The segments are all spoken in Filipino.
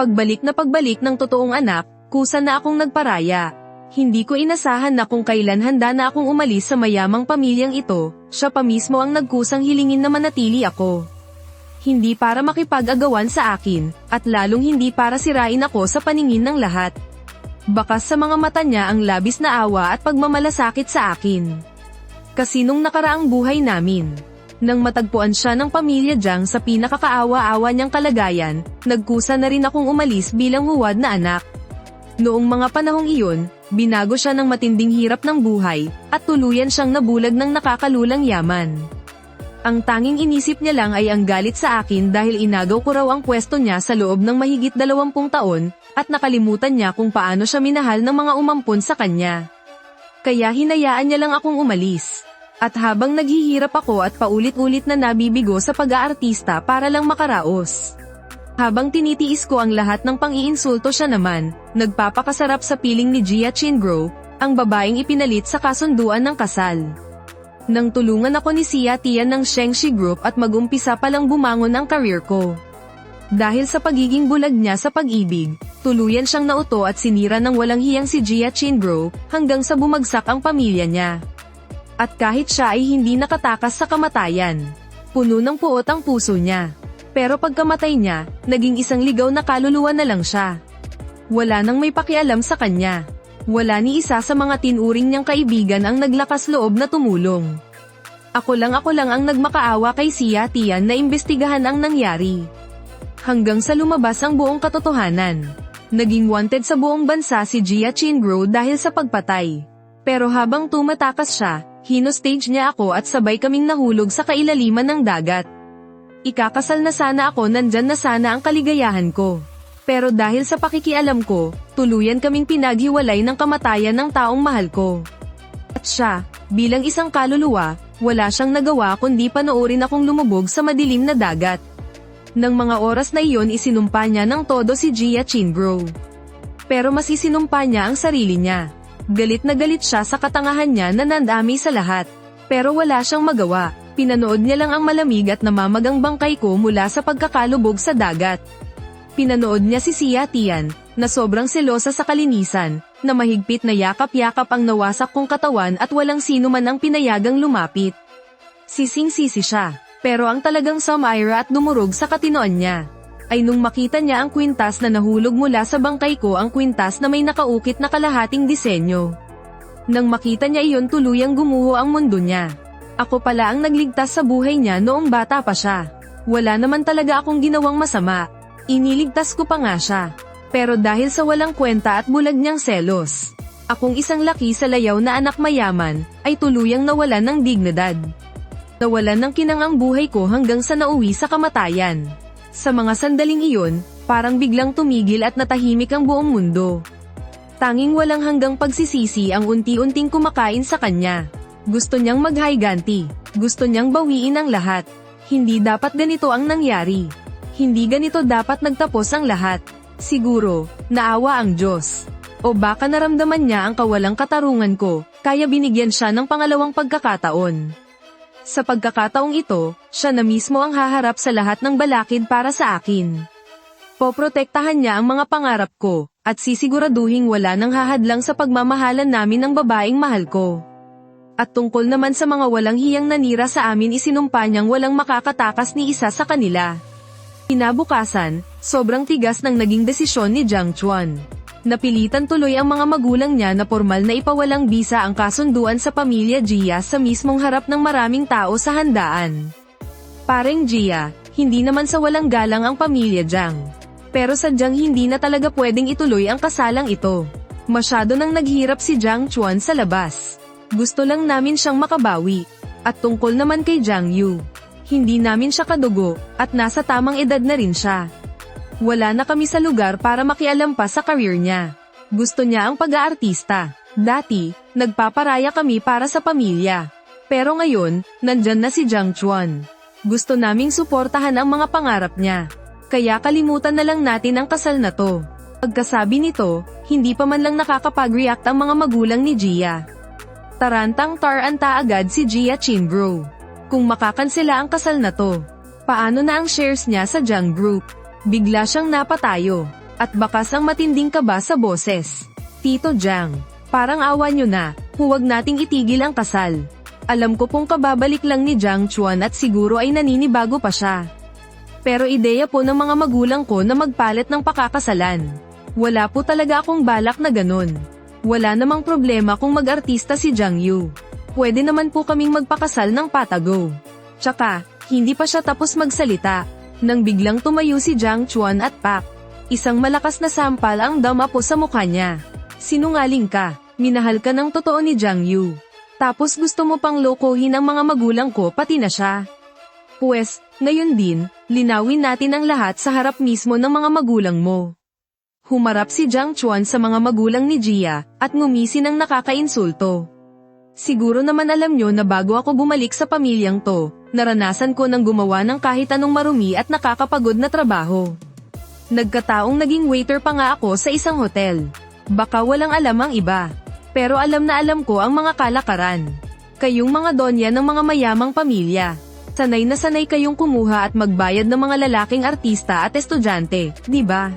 pagbalik ng totoong anak, kusa na akong nagparaya. Hindi ko inasahan na kung kailan handa na akong umalis sa mayamang pamilyang ito, siya pa mismo ang nagkusang hilingin na manatili ako. Hindi para makipag-agawan sa akin, at lalong hindi para sirain ako sa paningin ng lahat. Bakas sa mga mata niya ang labis na awa at pagmamalasakit sa akin. Kasi nung nakaraang buhay namin, nang matagpuan siya ng pamilya Jiang sa pinakakaawa-awa niyang kalagayan, nagkusa na rin akong umalis bilang huwad na anak. Noong mga panahong iyon, binago siya ng matinding hirap ng buhay, at tuluyan siyang nabulag ng nakakalulang yaman. Ang tanging inisip niya lang ay ang galit sa akin dahil inagaw ko raw ang pwesto niya sa loob ng mahigit 20 taon, at nakalimutan niya kung paano siya minahal ng mga umampon sa kanya. Kaya hinayaan niya lang akong umalis. At habang naghihirap ako at paulit-ulit na nabibigo sa pag-aartista para lang makaraos. Habang tinitiis ko ang lahat ng pang-iinsulto, siya naman, nagpapakasarap sa piling ni Jia Qingguo, ang babaeng ipinalit sa kasunduan ng kasal. Nang tulungan ako ni Xia Tian ng Shengxi Group at mag-umpisa palang bumangon ang career ko. Dahil sa pagiging bulag niya sa pag-ibig, tuluyan siyang nauto at sinira ng walang hiyang si Jia Qingguo, hanggang sa bumagsak ang pamilya niya. At kahit siya ay hindi nakatakas sa kamatayan, puno ng puot ang puso niya. Pero pagkamatay niya, naging isang ligaw na kaluluwa na lang siya. Wala nang may pakialam sa kanya. Wala ni isa sa mga tinuring niyang kaibigan ang naglakas loob na tumulong. Ako lang ang nagmakaawa kay Xia Tian na imbestigahan ang nangyari. Hanggang sa lumabas ang buong katotohanan. Naging wanted sa buong bansa si Jia Qingguo dahil sa pagpatay. Pero habang tumatakas siya, hinostage niya ako at sabay kaming nahulog sa kailaliman ng dagat. Ikakasal na sana ako, nandyan na sana ang kaligayahan ko. Pero dahil sa pakikialam ko, tuluyan kaming pinaghiwalay ng kamatayan ng taong mahal ko. At siya, bilang isang kaluluwa, wala siyang nagawa kundi panoorin akong lumubog sa madilim na dagat. Nang mga oras na iyon isinumpa niya ng todo si Jia Qingguo. Pero mas isinumpa niya ang sarili niya. Galit na galit siya sa katangahan niya na nandami sa lahat. Pero wala siyang magawa, pinanood niya lang ang malamig at namamagang bangkay ko mula sa pagkakalubog sa dagat. Pinanood niya si Xia Tian, na sobrang selosa sa kalinisan, na mahigpit na yakap-yakap ang nawasak kong katawan at walang sino man ang pinayagang lumapit. Sising-sisi siya, pero ang talagang sumaira at dumurog sa katinoan niya ay nung makita niya ang kwintas na nahulog mula sa bangkay ko, ang kwintas na may nakaukit na kalahating disenyo. Nang makita niya iyon, tuluyang gumuho ang mundo niya. Ako pala ang nagligtas sa buhay niya noong bata pa siya. Wala naman talaga akong ginawang masama. Iniligtas ko pa nga siya. Pero dahil sa walang kwenta at bulag niyang selos, akong isang laki sa layaw na anak mayaman, ay tuluyang nawalan ng dignidad. Nawalan ng kinang ang buhay ko hanggang sa nauwi sa kamatayan. Sa mga sandaling iyon, parang biglang tumigil at natahimik ang buong mundo. Tanging walang hanggang pagsisisi ang unti-unting kumakain sa kanya. Gusto niyang maghiganti. Gusto niyang bawiin ang lahat. Hindi dapat ganito ang nangyari. Hindi ganito dapat nagtapos ang lahat. Siguro, naawa ang Diyos. O baka naramdaman niya ang kawalang katarungan ko, kaya binigyan siya ng pangalawang pagkakataon. Sa pagkakataong ito, siya na mismo ang haharap sa lahat ng balakid para sa akin. Poprotektahan niya ang mga pangarap ko, at sisiguraduhing wala nang hahadlang sa pagmamahalan namin ng babaeng mahal ko. At tungkol naman sa mga walang hiyang nanira sa amin, isinumpa niyang walang makakatakas ni isa sa kanila. Kinabukasan, sobrang tigas ng naging desisyon ni Jiang Chuan. Napilitan tuloy ang mga magulang niya na pormal na ipawalang bisa ang kasunduan sa pamilya Jia sa mismong harap ng maraming tao sa handaan. Pareng Jia, hindi naman sa walang galang ang pamilya Jiang. Pero sadyang hindi na talaga pwedeng ituloy ang kasalang ito. Masyado nang naghirap si Jiang Chuan sa labas. Gusto lang namin siyang makabawi. At tungkol naman kay Jiang Yu, hindi namin siya kadugo, at nasa tamang edad na rin siya. Wala na kami sa lugar para makialam pa sa career niya. Gusto niya ang pag-aartista. Dati, nagpaparaya kami para sa pamilya. Pero ngayon, nandyan na si Jiang Chuan. Gusto naming suportahan ang mga pangarap niya. Kaya kalimutan na lang natin ang kasal na to. Pagkasabi nito, hindi pa man lang nakakapag-react ang mga magulang ni Jia. Tarantang-taranta agad si Jia Qingguo. Kung makakansela ang kasal na to, paano na ang shares niya sa Jiang Group? Bigla siyang napatayo. At bakas ang matinding kaba sa boses. Tito Jiang, parang awa nyo na, huwag nating itigil ang kasal. Alam ko pong kababalik lang ni Jiang Chuan at siguro ay naninibago pa siya. Pero ideya po ng mga magulang ko na magpalit ng pakakasalan. Wala po talaga akong balak na ganun. Wala namang problema kung mag-artista si Jiang Yu. Pwede naman po kaming magpakasal ng patago. Tsaka, hindi pa siya tapos magsalita, nang biglang tumayo si Jiang Chuan at pak. Isang malakas na sampal ang dama po sa mukha niya. Sinungaling ka, minahal ka ng totoo ni Jiang Yu. Tapos gusto mo pang lokohin ang mga magulang ko pati na siya. Pues, ngayon din, linawin natin ang lahat sa harap mismo ng mga magulang mo. Humarap si Jiang Chuan sa mga magulang ni Jia, at ngumisi ng nakakainsulto. Siguro naman alam nyo na bago ako bumalik sa pamilyang to, naranasan ko ng gumawa ng kahit anong marumi at nakakapagod na trabaho. Nagkataong naging waiter pa nga ako sa isang hotel. Baka walang alam ang iba. Pero alam na alam ko ang mga kalakaran. Kayong mga donya ng mga mayamang pamilya. Sanay na sanay kayong kumuha at magbayad ng mga lalaking artista at estudyante, di ba?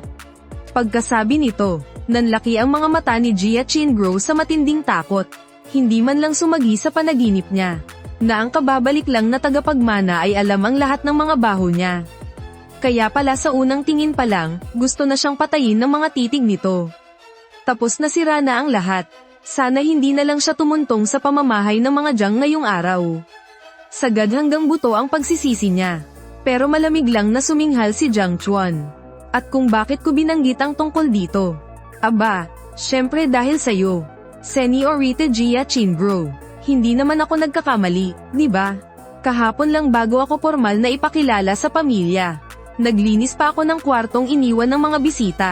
Pagkasabi nito, nanlaki ang mga mata ni Jia Qingguo sa matinding takot. Hindi man lang sumagi sa panaginip niya, na ang kababalik lang na tagapagmana ay alam ang lahat ng mga baho niya. Kaya pala sa unang tingin pa lang, gusto na siyang patayin ng mga titig nito. Tapos nasira na ang lahat. Sana hindi na lang siya tumuntong sa pamamahay ng mga Jiang ngayong araw. Sagad hanggang buto ang pagsisisi niya. Pero malamig lang na suminghal si Jiang Chuan. At kung bakit ko binanggit ang tungkol dito? Aba, syempre dahil sa'yo. Señorita Jia Qingguo. Hindi naman ako nagkakamali, di ba? Kahapon lang bago ako formal na ipakilala sa pamilya. Naglinis pa ako ng kwartong iniwan ng mga bisita.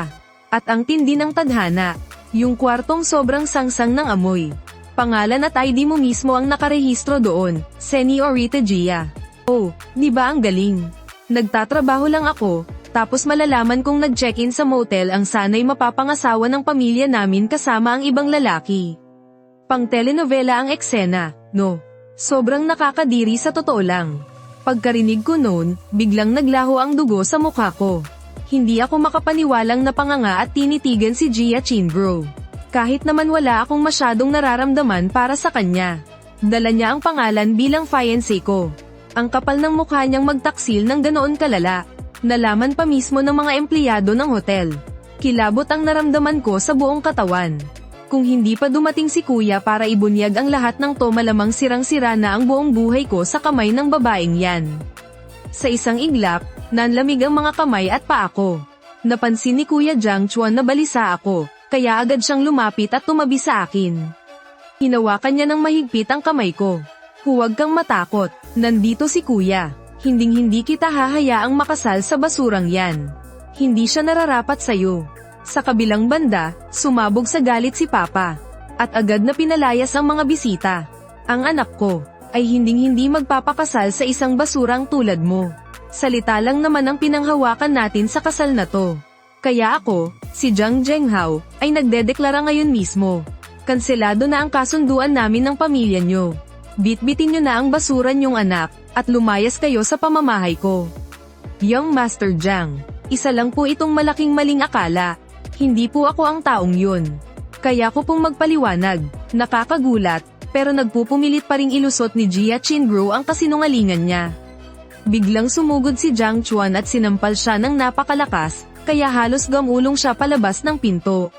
At ang tindi ng tadhana. Yung kwartong sobrang sangsang ng amoy. Pangalan at ID mo mismo ang nakarehistro doon, Señorita Jia. Oh, di ba ang galing? Nagtatrabaho lang ako, tapos malalaman kong nag-check-in sa motel ang sanay mapapangasawa ng pamilya namin kasama ang ibang lalaki. Pang telenovela ang eksena, no? Sobrang nakakadiri sa totoo lang. Pagkarinig ko noon, biglang naglaho ang dugo sa mukha ko. Hindi ako makapaniwalang napanganga at tinitigan si Jia Qingguo. Kahit naman wala akong masyadong nararamdaman para sa kanya. Dala niya ang pangalan bilang fiancé ko. Ang kapal ng mukha niyang magtaksil ng ganoon kalala. Nalaman pa mismo ng mga empleyado ng hotel. Kilabot ang naramdaman ko sa buong katawan. Kung hindi pa dumating si kuya para ibunyag ang lahat ng to malamang sirang-sira na ang buong buhay ko sa kamay ng babaeng yan. Sa isang iglap, nanlamig ang mga kamay at paa ko. Napansin ni Kuya Jiang Chuan na balisa ako. Kaya agad siyang lumapit at tumabi sa akin. Hinawakan niya ng mahigpit ang kamay ko. Huwag kang matakot, nandito si kuya. Hinding-hindi kita hahayaang makasal sa basurang yan. Hindi siya nararapat sa'yo. Sa kabilang banda, sumabog sa galit si Papa. At agad na pinalayas ang mga bisita. Ang anak ko, ay hinding-hindi magpapakasal sa isang basurang tulad mo. Salita lang naman ang pinanghawakan natin sa kasal na to. Kaya ako, si Jiang Zhenghao, ay nagdedeklara ngayon mismo. Kanselado na ang kasunduan namin ng pamilya nyo. Bitbitin nyo na ang basura nyong anak, at lumayas kayo sa pamamahay ko. Young Master Jiang, isa lang po itong malaking maling akala. Hindi po ako ang taong yun. Kaya ko pong magpaliwanag, nakakagulat, pero nagpupumilit pa ring ilusot ni Jia Qingguo ang kasinungalingan niya. Biglang sumugod si Jiang Chuan at sinampal siya ng napakalakas, kaya halos gamulong siya palabas ng pinto.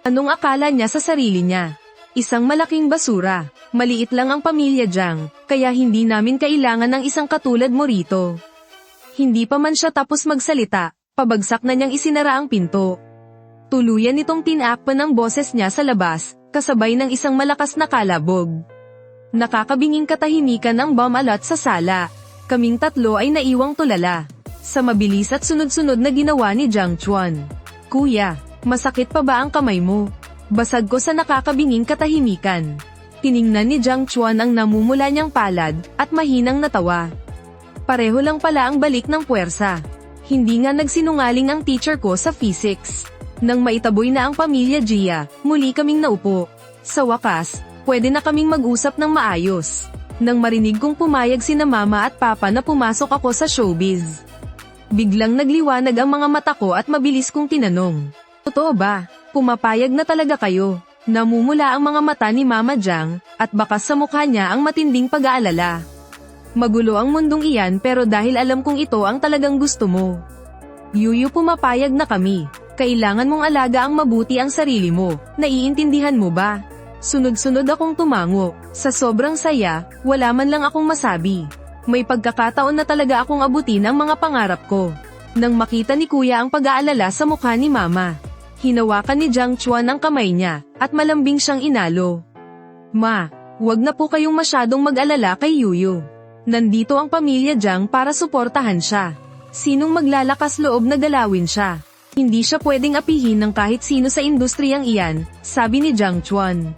Anong akala niya sa sarili niya? Isang malaking basura. Maliit lang ang pamilya Jiang, kaya hindi namin kailangan ng isang katulad mo rito. Hindi pa man siya tapos magsalita, pabagsak na niyang isinara ang pinto. Tuluyan nitong tinakpan ng boses niya sa labas, kasabay ng isang malakas na kalabog. Nakakabinging katahimikan ang bomb-alot sa sala. Kaming tatlo ay naiwang tulala. Sa mabilis at sunod-sunod na ginawa ni Jiang Chuan. Kuya, masakit pa ba ang kamay mo? Basag ko sa nakakabinging katahimikan. Tiningnan ni Jiang Chuan ang namumula niyang palad, at mahinang natawa. Pareho lang pala ang balik ng puwersa. Hindi nga nagsinungaling ang teacher ko sa physics. Nang maitaboy na ang pamilya Jia, muli kaming naupo. Sa wakas, pwede na kaming mag-usap ng maayos. Nang marinig kong pumayag sina mama at papa na pumasok ako sa showbiz. Biglang nagliwanag ang mga mata ko at mabilis kong tinanong. Totoo ba? Pumapayag na talaga kayo? Namumula ang mga mata ni Mama Jiang, at bakas sa mukha niya ang matinding pag-aalala. Magulo ang mundong iyan pero dahil alam kong ito ang talagang gusto mo. Yuyu, pumapayag na kami. Kailangan mong alaga ang mabuti ang sarili mo, naiintindihan mo ba? Sunod-sunod akong tumango. Sa sobrang saya, wala man lang akong masabi. May pagkakataon na talaga akong abutin ang mga pangarap ko. Nang makita ni Kuya ang pag-aalala sa mukha ni Mama, hinawakan ni Jiang Chuan ang kamay niya, at malambing siyang inalo. Ma, wag na po kayong masyadong mag-alala kay Yuyu. Nandito ang pamilya Jiang para suportahan siya. Sinong maglalakas loob na galawin siya? Hindi siya pwedeng apihin ng kahit sino sa industriyang iyan, sabi ni Jiang Chuan.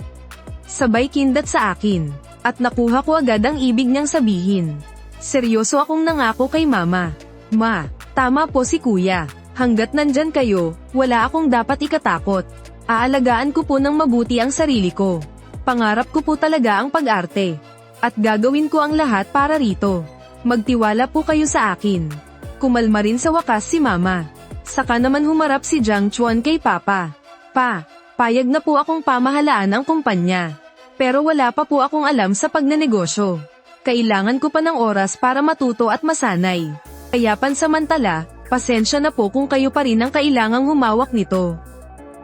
Sabay kindat sa akin, at nakuha ko agad ang ibig niyang sabihin. Seryoso akong nangako kay Mama. Ma, tama po si Kuya. Hanggat nandyan kayo, wala akong dapat ikatakot. Aalagaan ko po ng mabuti ang sarili ko. Pangarap ko po talaga ang pag-arte. At gagawin ko ang lahat para rito. Magtiwala po kayo sa akin. Kumalma rin sa wakas si Mama. Saka naman humarap si Jiang Chuan kay Papa. Pa, payag na po akong pamahalaan ang kumpanya. Pero wala pa po akong alam sa pagnenegosyo. Kailangan ko pa ng oras para matuto at masanay. Kaya pansamantala, pasensya na po kung kayo pa rin ang kailangang humawak nito.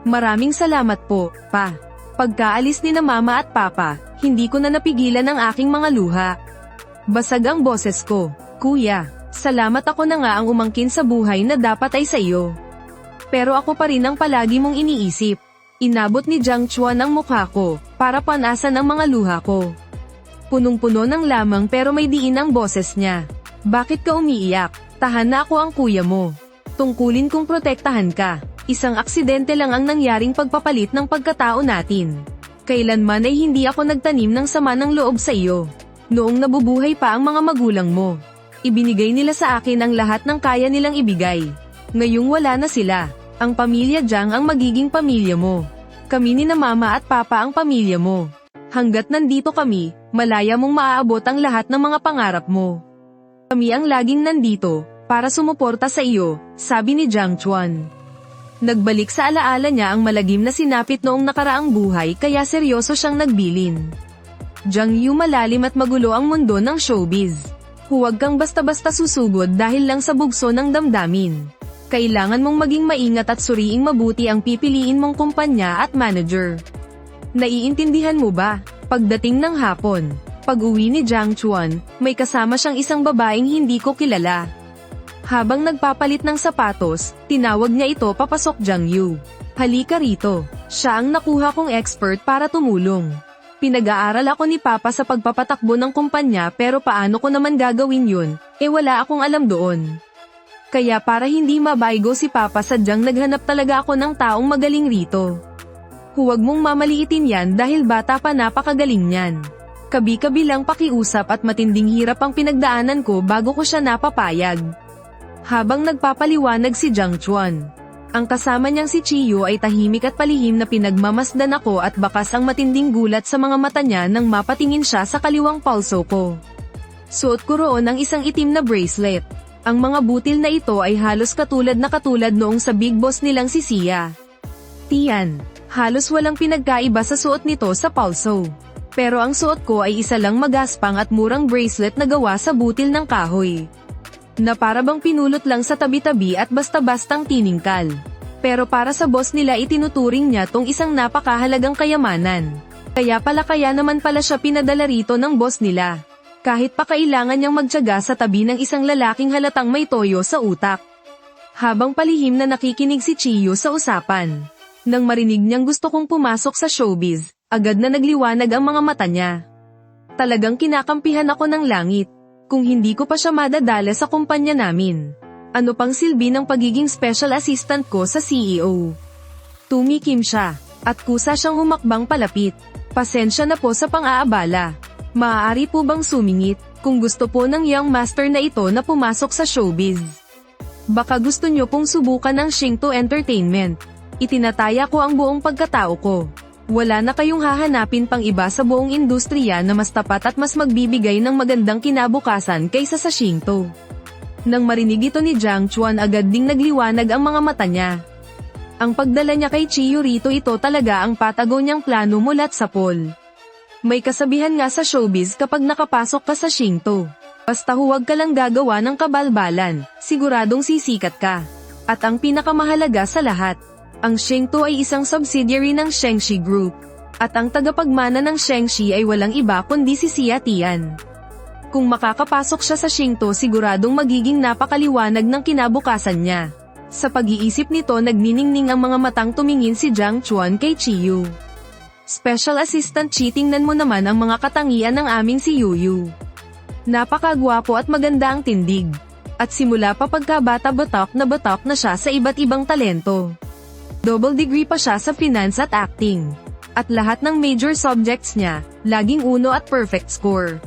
Maraming salamat po, Pa. Pagkaalis ni na Mama at Papa, hindi ko na napigilan ang aking mga luha. Basag ang boses ko. Kuya, salamat, ako na nga ang umangkin sa buhay na dapat ay sa iyo. Pero ako pa rin ang palagi mong iniisip. Inabot ni Jiang Chuan ang mukha ko, para panasan ang mga luha ko. Punong-puno ng lamang pero may diin ang boses niya. Bakit ka umiiyak? Tahan na, ako ang kuya mo. Tungkulin kong protektahan ka. Isang aksidente lang ang nangyaring pagpapalit ng pagkatao natin. Kailanman ay hindi ako nagtanim ng sama ng loob sa iyo. Noong nabubuhay pa ang mga magulang mo, ibinigay nila sa akin ang lahat ng kaya nilang ibigay. Ngayong wala na sila, ang pamilya Jiang ang magiging pamilya mo. Kami ni na Mama at Papa ang pamilya mo. Hanggat nandito kami, malaya mong maaabot ang lahat ng mga pangarap mo. Kami ang laging nandito, para sumuporta sa iyo, sabi ni Jiang Chuan. Nagbalik sa alaala niya ang malagim na sinapit noong nakaraang buhay kaya seryoso siyang nagbilin. Jiang Yu, malalim at magulo ang mundo ng showbiz. Huwag kang basta-basta susugod dahil lang sa bugso ng damdamin. Kailangan mong maging maingat at suriing mabuti ang pipiliin mong kumpanya at manager. Naiintindihan mo ba? Pagdating ng hapon, pag-uwi ni Jiang Chuan, may kasama siyang isang babaeng hindi ko kilala. Habang nagpapalit ng sapatos, tinawag niya ito papasok. Jiang Yu, halika rito. Siya ang nakuha kong expert para tumulong. Pinag-aaral ako ni Papa sa pagpapatakbo ng kumpanya pero paano ko naman gagawin yun, wala akong alam doon. Kaya para hindi mabaygo si Papa, sadyang naghanap talaga ako ng taong magaling rito. Huwag mong mamaliitin yan dahil bata pa, napakagaling niyan. Kabi-kabilang pakiusap at matinding hirap ang pinagdaanan ko bago ko siya napapayag. Habang nagpapaliwanag si Jiang Chuan, ang kasama niyang si Chiyo ay tahimik at palihim na pinagmamasdan ako at bakas ang matinding gulat sa mga mata niya nang mapatingin siya sa kaliwang pulso ko. Suot ko roon ang isang itim na bracelet. Ang mga butil na ito ay halos katulad noong sa big boss nilang si Sia. Tiyan, halos walang pinagkaiba sa suot nito sa pulso. Pero ang suot ko ay isa lang magaspang at murang bracelet na gawa sa butil ng kahoy. Na para bang pinulot lang sa tabi-tabi at basta-bastang tiningkal. Pero para sa boss nila itinuturing niya tong isang napakahalagang kayamanan. Kaya naman pala siya pinadala rito ng boss nila. Kahit pa kailangan niyang magtiyaga sa tabi ng isang lalaking halatang may toyo sa utak. Habang palihim na nakikinig si Chiyo sa usapan. Nang marinig niyang gusto kong pumasok sa showbiz, agad na nagliwanag ang mga mata niya. Talagang kinakampihan ako ng langit. Kung hindi ko pa siya madadala sa kumpanya namin, ano pang silbi ng pagiging special assistant ko sa CEO? Tumikim siya, at kusa siyang humakbang palapit. Pasensya na po sa pang-aabala. Maaari po bang sumingit, kung gusto po ng young master na ito na pumasok sa showbiz? Baka gusto nyo pong subukan ang Shinto Entertainment. Itinataya ko ang buong pagkatao ko. Wala na kayong hahanapin pang iba sa buong industriya na mas tapat at mas magbibigay ng magandang kinabukasan kaysa sa Shinto. Nang marinig ito ni Jiang Chuan agad ding nagliwanag ang mga mata niya. Ang pagdala niya kay Chiyu rito ito talaga ang patago niyang plano mulat sa Paul. May kasabihan nga sa showbiz kapag nakapasok ka sa Shinto. Basta huwag ka lang gagawa ng kabalbalan, siguradong sisikat ka. At ang pinakamahalaga sa lahat, ang Shinto ay isang subsidiary ng Shengshi Group. At ang tagapagmana ng Shengshi ay walang iba kundi si Xia Tian. Kung makakapasok siya sa Shinto siguradong magiging napakaliwanag ng kinabukasan niya. Sa pag-iisip nito nagniningning ang mga matang tumingin si Jiang Chuan kay Chiyu. Special Assistant Chi, tingnan mo naman ang mga katangian ng aming si Yuyu. Napakagwapo at maganda ang tindig. At simula pa pagkabata batak na siya sa iba't ibang talento. Double degree pa siya sa finance at acting. At lahat ng major subjects niya, laging uno at perfect score.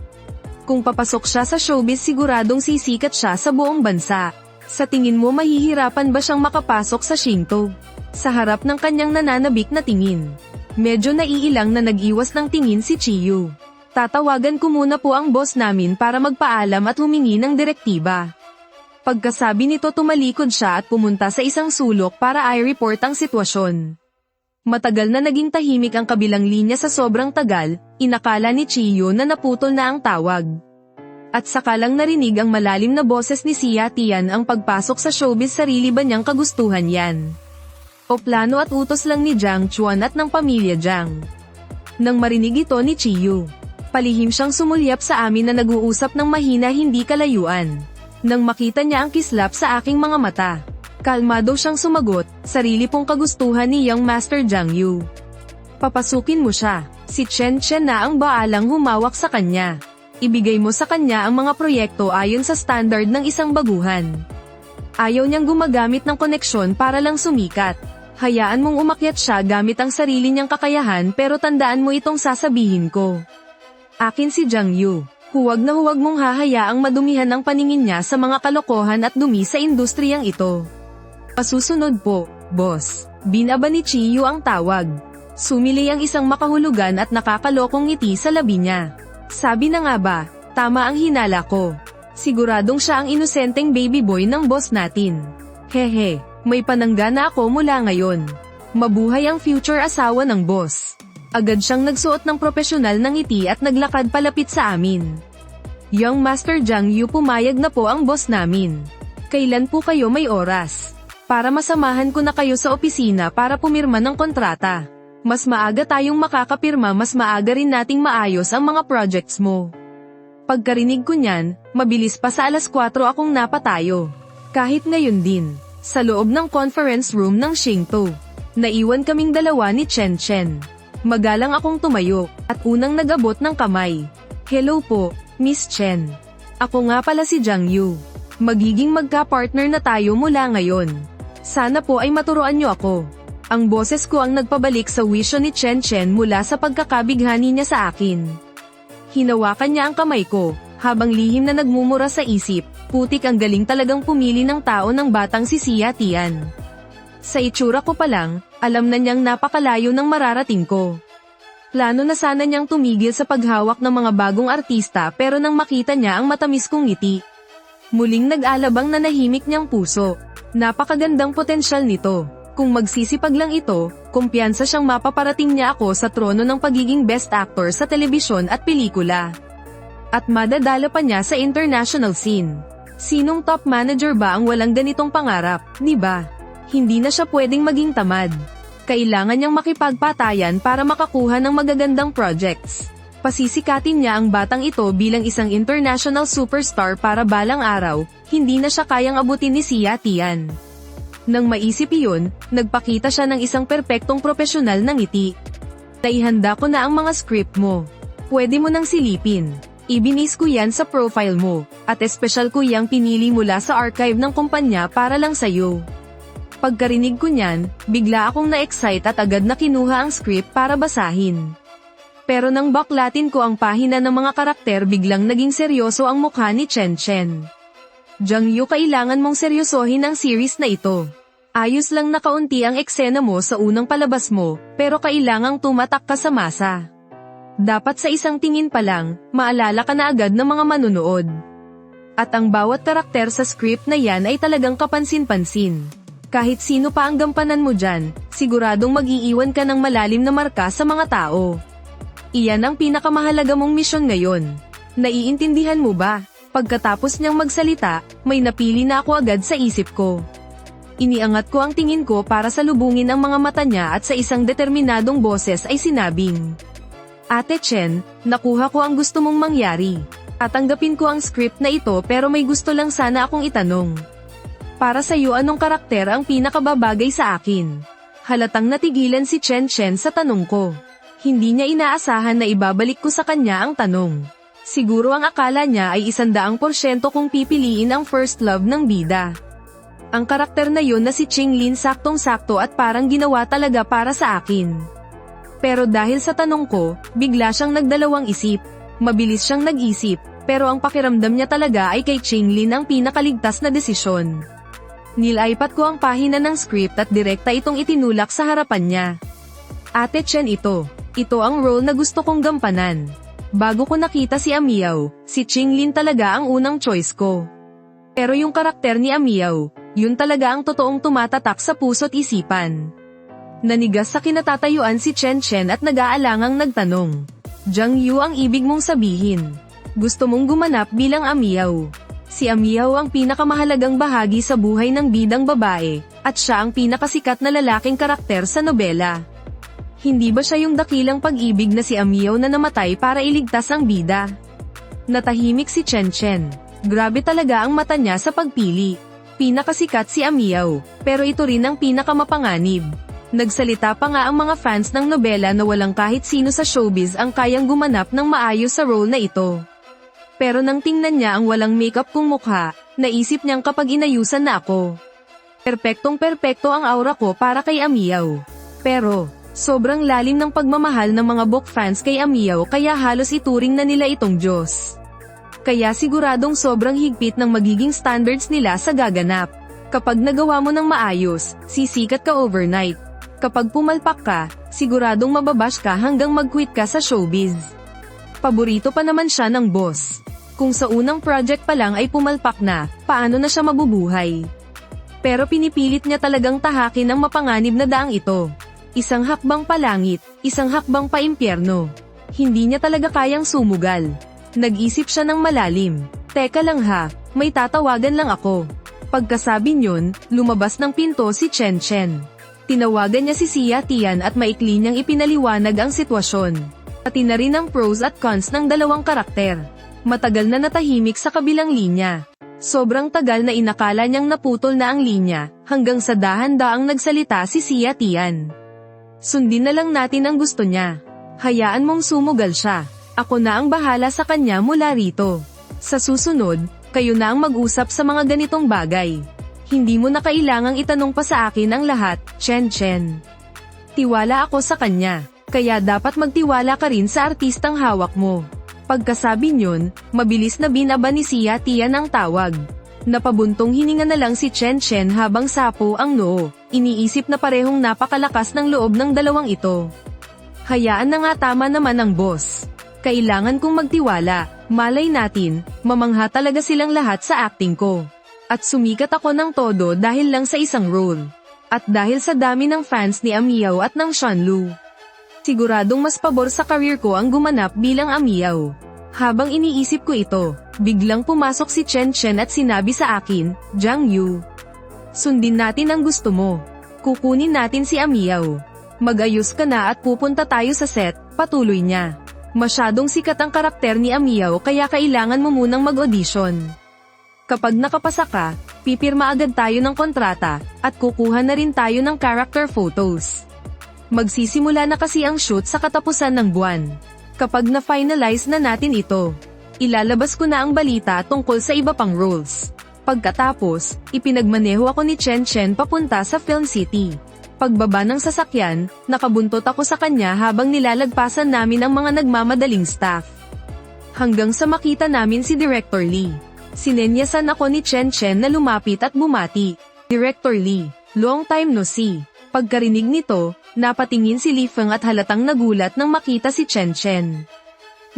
Kung papasok siya sa showbiz siguradong sisikat siya sa buong bansa. Sa tingin mo mahihirapan ba siyang makapasok sa Shinto? Sa harap ng kanyang nananabik na tingin. Medyo naiilang na nag-iwas ng tingin si Chiyu. Tatawagan ko muna po ang boss namin para magpaalam at humingi ng direktiba. Pagkasabi nito tumalikod siya at pumunta sa isang sulok para i-report ang sitwasyon. Matagal na naging tahimik ang kabilang linya sa sobrang tagal, inakala ni Chiyu na naputol na ang tawag. At sakalang narinig ang malalim na boses ni Xia Tian, ang pagpasok sa showbiz sarili ba niyang kagustuhan yan? O plano at utos lang ni Jiang Chuan at ng pamilya Jiang? Nang marinig ito ni Chiyu, palihim siyang sumulyap sa amin na nag-uusap ng mahina hindi kalayuan. Nang makita niya ang kislap sa aking mga mata, kalmado siyang sumagot, sarili pong kagustuhan ni Young Master Jiang Yu. Papasukin mo siya, si Chen Chen na ang baalang humawak sa kanya. Ibigay mo sa kanya ang mga proyekto ayon sa standard ng isang baguhan. Ayaw niyang gumagamit ng koneksyon para lang sumikat. Hayaan mong umakyat siya gamit ang sarili niyang kakayahan, pero tandaan mo itong sasabihin ko. Akin si Jiang Yu. Huwag na huwag mong hahayaang madumihan ang paningin niya sa mga kalokohan at dumi sa industriyang ito. Pasusunod po, boss. Binaba ni Chiyu ang tawag. Sumili ang isang makahulugan at nakakalokong ngiti sa labi niya. Sabi na nga ba, tama ang hinala ko. Siguradong siya ang inosenteng baby boy ng boss natin. Hehe, may panangga na ako mula ngayon. Mabuhay ang future asawa ng boss. Agad siyang nagsuot ng propesyonal ng ngiti at naglakad palapit sa amin. Young Master Jiang Yu, pumayag na po ang boss namin. Kailan po kayo may oras? Para masamahan ko na kayo sa opisina para pumirma ng kontrata. Mas maaga tayong makakapirma, mas maaga rin nating maayos ang mga projects mo. Pagkarinig ko niyan, mabilis pa sa 4:00 akong napatayo. Kahit ngayon din, sa loob ng conference room ng Shinto, naiwan kaming dalawa ni Chen Chen. Magalang akong tumayo, at unang nag-abot ng kamay. Hello po, Miss Chen. Ako nga pala si Jiang Yu. Magiging magka-partner na tayo mula ngayon. Sana po ay maturuan niyo ako. Ang boses ko ang nagpabalik sa wisyo ni Chen Chen mula sa pagkakabighani niya sa akin. Hinawakan niya ang kamay ko, habang lihim na nagmumura sa isip, putik, ang galing talagang pumili ng tao ng batang si Xia Tian. Sa itsura ko pa lang, alam na niyang napakalayo ng mararating ko. Plano na sana niyang tumigil sa paghawak ng mga bagong artista, pero nang makita niya ang matamis kong ngiti, muling nag-alabang na nahimik niyang puso. Napakagandang potensyal nito. Kung magsisipag lang ito, kumpiyansa siyang mapaparating niya ako sa trono ng pagiging best actor sa telebisyon at pelikula. At madadala pa niya sa international scene. Sinong top manager ba ang walang ganitong pangarap, di ba? Hindi na siya pwedeng maging tamad. Kailangan niyang makipagpatayan para makakuha ng magagandang projects. Pasisikatin niya ang batang ito bilang isang international superstar para balang araw, hindi na siya kayang abutin ni Xia Tian. Nang maisip iyon, nagpakita siya ng isang perpektong propesyonal na ngiti. Naihanda ko na ang mga script mo. Pwede mo nang silipin. Ibinis ko yan sa profile mo, at espesyal ko yang pinili mula sa archive ng kumpanya para lang sa'yo. Pagkarinig ko niyan, bigla akong na-excite at agad na kinuha ang script para basahin. Pero nang baklatin ko ang pahina ng mga karakter, biglang naging seryoso ang mukha ni Chen Chen. Jiang Yu, kailangan mong seryosohin ang series na ito. Ayos lang na kaunti ang eksena mo sa unang palabas mo, pero kailangang tumatak ka sa masa. Dapat sa isang tingin pa lang, maalala ka na agad ng mga manunood. At ang bawat karakter sa script na yan ay talagang kapansin-pansin. Kahit sino pa ang gampanan mo dyan, siguradong mag-iiwan ka ng malalim na marka sa mga tao. Iyan ang pinakamahalaga mong misyon ngayon. Naiintindihan mo ba? Pagkatapos niyang magsalita, may napili na ako agad sa isip ko. Iniangat ko ang tingin ko para salubungin ang mga mata niya at sa isang determinadong boses ay sinabing, Ate Chen, nakuha ko ang gusto mong mangyari. Tatanggapin ko ang script na ito pero may gusto lang sana akong itanong. Para sa iyo anong karakter ang pinakababagay sa akin? Halatang natigilan si Chen Chen sa tanong ko. Hindi niya inaasahan na ibabalik ko sa kanya ang tanong. Siguro ang akala niya ay 100% kung pipiliin ang first love ng bida. Ang karakter na yun na si Qinglin saktong-sakto at parang ginawa talaga para sa akin. Pero dahil sa tanong ko, bigla siyang nagdalawang isip. Mabilis siyang nag-isip, pero ang pakiramdam niya talaga ay kay Qinglin ang pinakaligtas na desisyon. Nilaipat ko ang pahina ng script at direkta itong itinulak sa harapan niya. Ate Chen ito ang role na gusto kong gampanan. Bago ko nakita si Amiao, si Qinglin talaga ang unang choice ko. Pero yung karakter ni Amiao, yun talaga ang totoong tumatatak sa puso't isipan. Nanigas sa kinatatayuan si Chen Chen at nag-aalangang nagtanong. Jiang Yu ang ibig mong sabihin. Gusto mong gumanap bilang Amiao. Si Amiao ang pinakamahalagang bahagi sa buhay ng bidang babae, at siya ang pinakasikat na lalaking karakter sa nobela. Hindi ba siya yung dakilang pag-ibig na si Amiao na namatay para iligtas ang bida? Natahimik si Chen Chen. Grabe talaga ang mata niya sa pagpili. Pinakasikat si Amiao, pero ito rin ang pinakamapanganib. Nagsalita pa nga ang mga fans ng nobela na walang kahit sino sa showbiz ang kayang gumanap ng maayos sa role na ito. Pero nang tingnan niya ang walang makeup kong mukha, naisip niyang kapag inayusan na ako. Perpektong-perpekto ang aura ko para kay Amiao. Pero, sobrang lalim ng pagmamahal ng mga book fans kay Amiao kaya halos ituring na nila itong Diyos. Kaya siguradong sobrang higpit ng magiging standards nila sa gaganap. Kapag nagawa mo ng maayos, sisikat ka overnight. Kapag pumalpak ka, siguradong mababash ka hanggang mag-quit ka sa showbiz. Paborito pa naman siya ng boss. Kung sa unang project pa lang ay pumalpak na, paano na siya mabubuhay? Pero pinipilit niya talagang tahakin ang mapanganib na daang ito. Isang hakbang palangit, isang hakbang paimpyerno. Hindi niya talaga kayang sumugal. Nag-isip siya ng malalim. Teka lang ha, may tatawagan lang ako. Pagkasabi niyon, lumabas ng pinto si Chen Chen. Tinawagan niya si Xia Tian at maikli niyang ipinaliwanag ang sitwasyon. Pati na rin ang pros at cons ng dalawang karakter. Matagal na natahimik sa kabilang linya. Sobrang tagal na inakala niyang naputol na ang linya, hanggang sa dahan-daang nagsalita si Xia Tian. Sundin na lang natin ang gusto niya. Hayaan mong sumugal siya. Ako na ang bahala sa kanya mula rito. Sa susunod, kayo na ang mag-usap sa mga ganitong bagay. Hindi mo na kailangang itanong pa sa akin ang lahat, Chen Chen. Tiwala ako sa kanya, kaya dapat magtiwala ka rin sa artistang hawak mo. Pagkasabi niyon, mabilis na binaba ni Xia Tian ang tawag. Napabuntong hininga na lang si Chen Chen habang sapo ang noo. Iniisip na parehong napakalakas ng loob ng dalawang ito. Hayaan na nga, tama naman ang boss. Kailangan kong magtiwala, malay natin, mamangha talaga silang lahat sa acting ko. At sumikat ako ng todo dahil lang sa isang role. At dahil sa dami ng fans ni Amiao at ng Shanlu. Siguradong mas pabor sa career ko ang gumanap bilang Amiao. Habang iniisip ko ito, biglang pumasok si Chen Chen at sinabi sa akin, Jiang Yu. Sundin natin ang gusto mo. Kukunin natin si Amiao. Mag-ayos ka na at pupunta tayo sa set, patuloy niya. Masyadong sikat ang karakter ni Amiao kaya kailangan mo munang mag-audition. Kapag nakapasa ka, pipirma agad tayo ng kontrata, at kukuha na rin tayo ng character photos. Magsisimula na kasi ang shoot sa katapusan ng buwan. Kapag na-finalize na natin ito, ilalabas ko na ang balita tungkol sa iba pang roles. Pagkatapos, ipinagmaneho ako ni Chen Chen papunta sa Film City. Pagbaba ng sasakyan, nakabuntot ako sa kanya habang nilalagpasan namin ang mga nagmamadaling staff. Hanggang sa makita namin si Director Lee. Sinenyasan ako ni Chen Chen na lumapit at bumati. Director Lee, long time no see. Pagkarinig nito, napatingin si Li Feng at halatang nagulat nang makita si Chen Chen.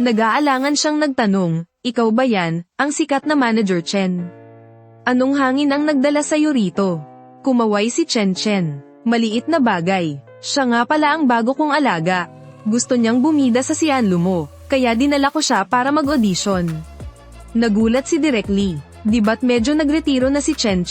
Nag-aalangan siyang nagtanong, Ikaw ba yan, ang sikat na manager Chen? Anong hangin ang nagdala sa'yo rito? Kumaway si Chen. Maliit na bagay. Siya nga pala ang bago kong alaga. Gusto niyang bumida sa Sianlu mo, kaya dinala ko siya para mag-audition. Nagulat si Direk Lee, di ba't medyo nagretiro na si Chen?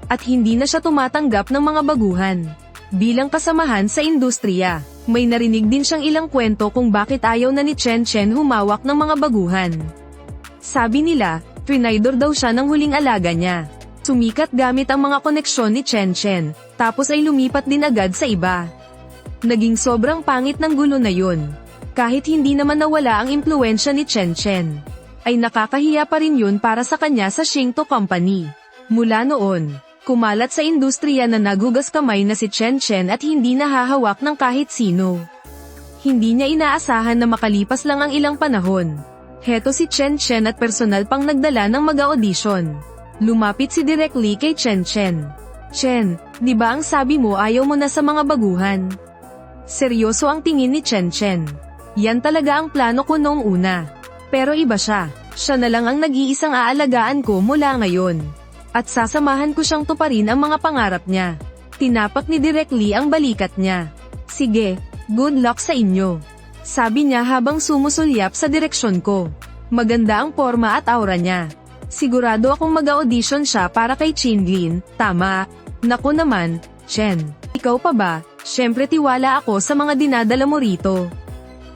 At hindi na siya tumatanggap ng mga baguhan. Bilang kasamahan sa industriya, may narinig din siyang ilang kwento kung bakit ayaw na ni Chen humawak ng mga baguhan. Sabi nila, trinaydor daw siya ng huling alaga niya. Sumikat gamit ang mga koneksyon ni Chen, tapos ay lumipat din agad sa iba. Naging sobrang pangit ng gulo na yun. Kahit hindi naman nawala ang impluensya ni Chen, ay nakakahiya pa rin yun para sa kanya sa Shinto Company. Mula noon, kumalat sa industriya na naghugas kamay na si Chen at hindi nahahawak ng kahit sino. Hindi niya inaasahan na makalipas lang ang ilang panahon. Heto si Chen at personal pang nagdala ng mag-audition. Lumapit si Direk Lee kay Chen. Chen, di ba ang sabi mo ayaw mo na sa mga baguhan? Seryoso ang tingin ni Chen. Yan talaga ang plano ko noong una. Pero iba siya. Siya na lang ang nag-iisang aalagaan ko mula ngayon. At sasamahan ko siyang tuparin ang mga pangarap niya. Tinapak ni Direk Lee ang balikat niya. Sige, good luck sa inyo. Sabi niya habang sumusulyap sa direksyon ko. Maganda ang forma at aura niya. Sigurado akong mag-audition siya para kay Chinlin, tama? Naku naman, Chen. Ikaw pa ba? Syempre tiwala ako sa mga dinadala mo rito.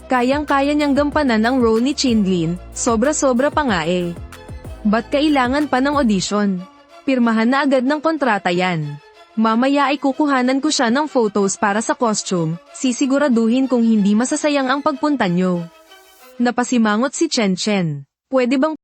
Kayang-kaya niyang gampanan ang role ni Chinlin, sobra-sobra pa nga eh. Ba't kailangan pa ng audition? Pirmahan na agad ng kontrata yan. Mamaya ay kukuhanan ko siya ng photos para sa costume, sisiguraduhin kung hindi masasayang ang pagpunta nyo. Napasimangot si Chen. Pwede bang